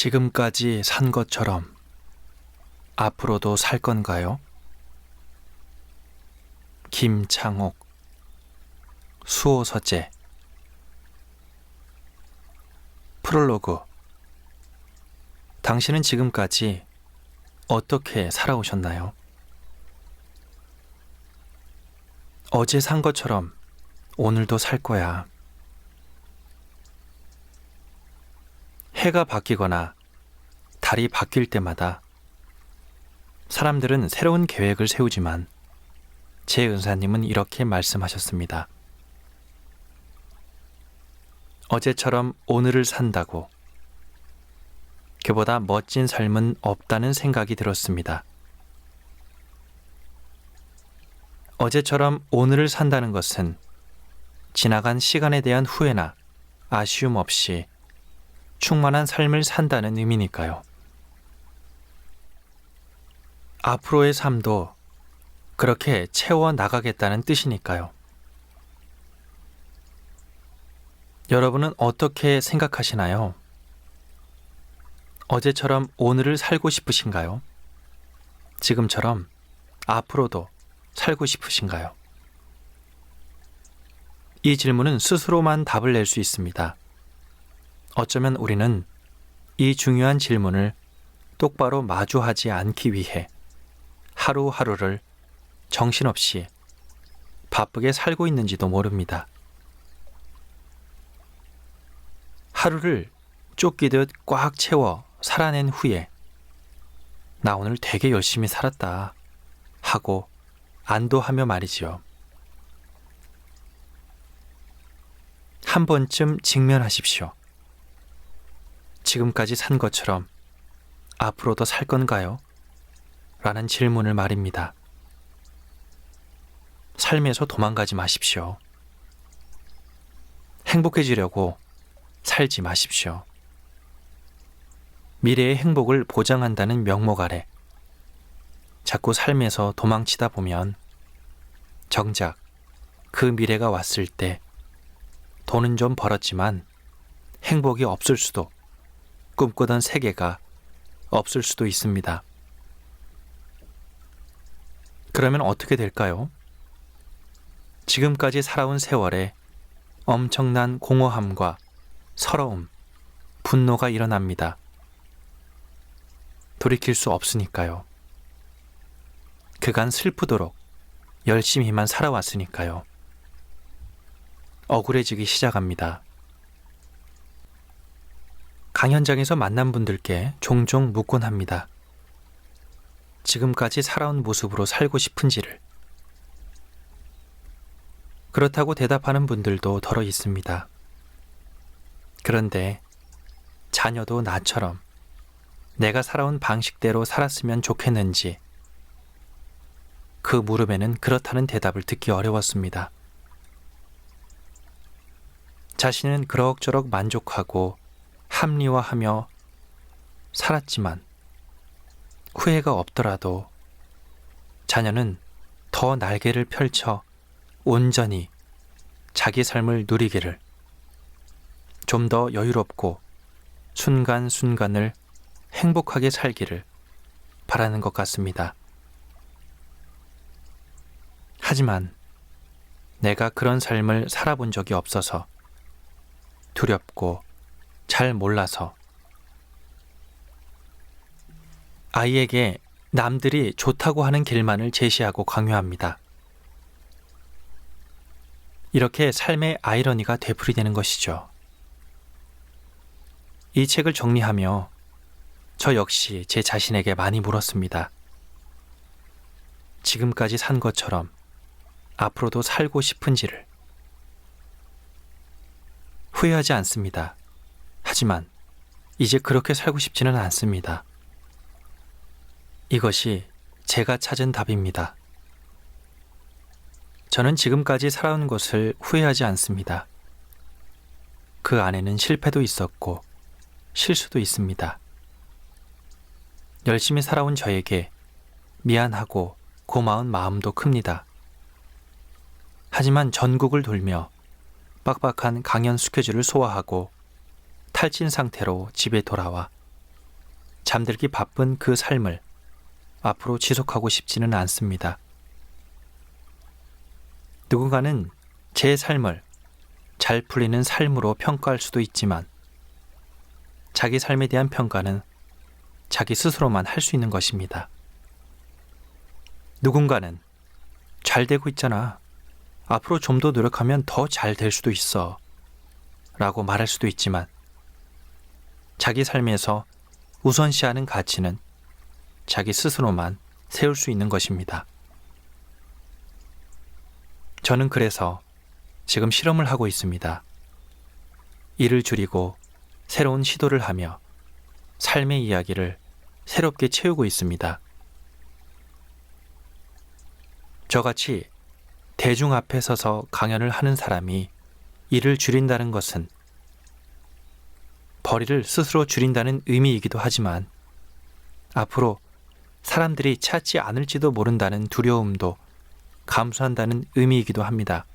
지금까지 산 것처럼 앞으로도 살 건가요? 김창옥. 수호서재. 프롤로그. 당신은 지금까지 어떻게 살아오셨나요? 어제 산 것처럼 오늘도 살 거야. 해가 바뀌거나 달이 바뀔 때마다 사람들은 새로운 계획을 세우지만 제 은사님은 이렇게 말씀하셨습니다. 어제처럼 오늘을 산다고 그보다 멋진 삶은 없다는 생각이 들었습니다. 어제처럼 오늘을 산다는 것은 지나간 시간에 대한 후회나 아쉬움 없이 충만한 삶을 산다는 의미니까요. 앞으로의 삶도 그렇게 채워 나가겠다는 뜻이니까요. 여러분은 어떻게 생각하시나요? 어제처럼 오늘을 살고 싶으신가요? 지금처럼 앞으로도 살고 싶으신가요? 이 질문은 스스로만 답을 낼 수 있습니다. 어쩌면 우리는 이 중요한 질문을 똑바로 마주하지 않기 위해 하루하루를 정신없이 바쁘게 살고 있는지도 모릅니다. 하루를 쫓기듯 꽉 채워 살아낸 후에 나 오늘 되게 열심히 살았다 하고 안도하며 말이지요. 한 번쯤 직면하십시오. 지금까지 산 것처럼 앞으로도 살 건가요? 라는 질문을 말입니다. 삶에서 도망가지 마십시오. 행복해지려고 살지 마십시오. 미래의 행복을 보장한다는 명목 아래 자꾸 삶에서 도망치다 보면 정작 그 미래가 왔을 때 돈은 좀 벌었지만 행복이 없을 수도, 꿈꾸던 세계가 없을 수도 있습니다. 그러면 어떻게 될까요? 지금까지 살아온 세월에 엄청난 공허함과 서러움, 분노가 일어납니다. 돌이킬 수 없으니까요. 그간 슬프도록 열심히만 살아왔으니까요. 억울해지기 시작합니다. 강연장에서 만난 분들께 종종 묻곤 합니다. 지금까지 살아온 모습으로 살고 싶은지를. 그렇다고 대답하는 분들도 더러 있습니다. 그런데 자녀도 나처럼 내가 살아온 방식대로 살았으면 좋겠는지 그 물음에는 그렇다는 대답을 듣기 어려웠습니다. 자신은 그럭저럭 만족하고 합리화하며 살았지만 후회가 없더라도 자녀는 더 날개를 펼쳐 온전히 자기 삶을 누리기를, 좀 더 여유롭고 순간순간을 행복하게 살기를 바라는 것 같습니다. 하지만 내가 그런 삶을 살아본 적이 없어서 두렵고 잘 몰라서 아이에게 남들이 좋다고 하는 길만을 제시하고 강요합니다. 이렇게 삶의 아이러니가 되풀이되는 것이죠. 이 책을 정리하며 저 역시 제 자신에게 많이 물었습니다. 지금까지 산 것처럼 앞으로도 살고 싶은지를. 후회하지 않습니다. 하지만 이제 그렇게 살고 싶지는 않습니다. 이것이 제가 찾은 답입니다. 저는 지금까지 살아온 것을 후회하지 않습니다. 그 안에는 실패도 있었고 실수도 있습니다. 열심히 살아온 저에게 미안하고 고마운 마음도 큽니다. 하지만 전국을 돌며 빡빡한 강연 스케줄을 소화하고 탈진 상태로 집에 돌아와 잠들기 바쁜 그 삶을 앞으로 지속하고 싶지는 않습니다. 누군가는 제 삶을 잘 풀리는 삶으로 평가할 수도 있지만 자기 삶에 대한 평가는 자기 스스로만 할 수 있는 것입니다. 누군가는 잘 되고 있잖아. 앞으로 좀 더 노력하면 더 잘 될 수도 있어. 라고 말할 수도 있지만 자기 삶에서 우선시하는 가치는 자기 스스로만 세울 수 있는 것입니다. 저는 그래서 지금 실험을 하고 있습니다. 일을 줄이고 새로운 시도를 하며 삶의 이야기를 새롭게 채우고 있습니다. 저같이 대중 앞에 서서 강연을 하는 사람이 일을 줄인다는 것은 벌이를 스스로 줄인다는 의미이기도 하지만 앞으로 사람들이 찾지 않을지도 모른다는 두려움도 감수한다는 의미이기도 합니다.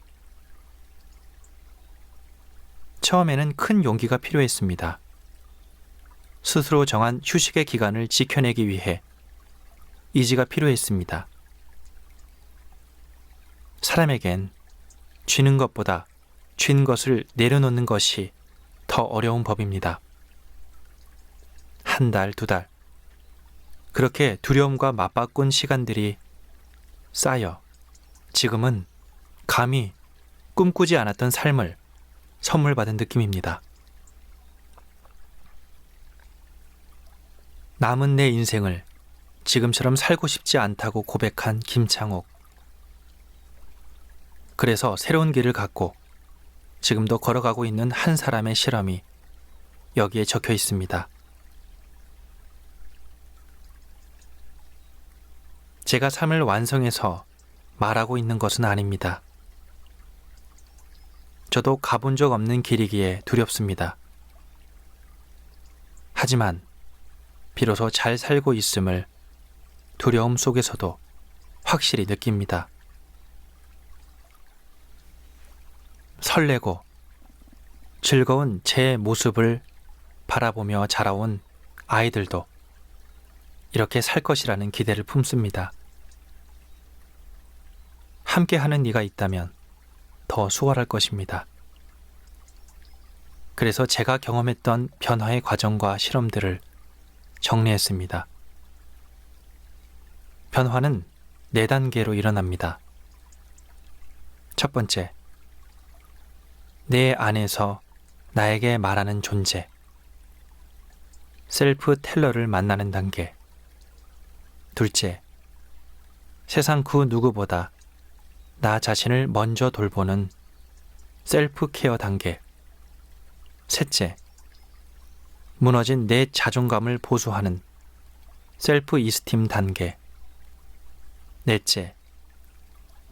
처음에는 큰 용기가 필요했습니다. 스스로 정한 휴식의 기간을 지켜내기 위해 의지가 필요했습니다. 사람에겐 쥐는 것보다 쥔 것을 내려놓는 것이 더 어려운 법입니다. 한 달, 두 달, 그렇게 두려움과 맞바꾼 시간들이 쌓여 지금은 감히 꿈꾸지 않았던 삶을 선물 받은 느낌입니다. 남은 내 인생을 지금처럼 살고 싶지 않다고 고백한 김창옥. 그래서 새로운 길을 갖고 지금도 걸어가고 있는 한 사람의 실험이 여기에 적혀 있습니다. 제가 삶을 완성해서 말하고 있는 것은 아닙니다. 저도 가본 적 없는 길이기에 두렵습니다. 하지만 비로소 잘 살고 있음을 두려움 속에서도 확실히 느낍니다. 설레고 즐거운 제 모습을 바라보며 자라온 아이들도 이렇게 살 것이라는 기대를 품습니다. 함께하는 이가 있다면 더 수월할 것입니다. 그래서 제가 경험했던 변화의 과정과 실험들을 정리했습니다. 변화는 4단계로 일어납니다. 첫 번째, 내 안에서 나에게 말하는 존재, 셀프 텔러를 만나는 단계. 둘째, 세상 그 누구보다 나 자신을 먼저 돌보는 셀프 케어 단계. 셋째, 무너진 내 자존감을 보수하는 셀프 이스팀 단계. 넷째,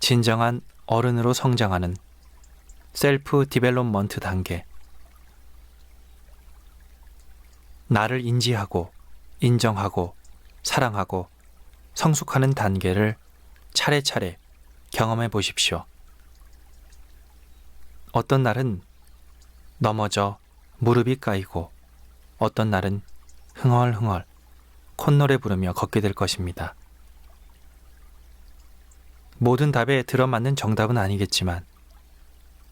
진정한 어른으로 성장하는 셀프 디벨롭먼트 단계. 나를 인지하고 인정하고 사랑하고 성숙하는 단계를 차례차례 경험해 보십시오. 어떤 날은 넘어져 무릎이 까이고 어떤 날은 흥얼흥얼 콧노래 부르며 걷게 될 것입니다. 모든 답에 들어맞는 정답은 아니겠지만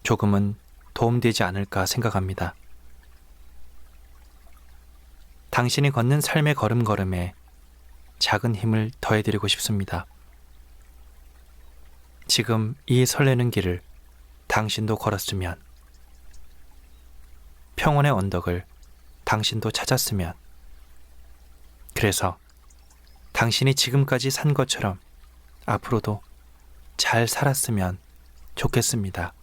조금은 도움되지 않을까 생각합니다. 당신이 걷는 삶의 걸음걸음에 작은 힘을 더해드리고 싶습니다. 지금 이 설레는 길을 당신도 걸었으면, 평온의 언덕을 당신도 찾았으면, 그래서 당신이 지금까지 산 것처럼 앞으로도 잘 살았으면 좋겠습니다.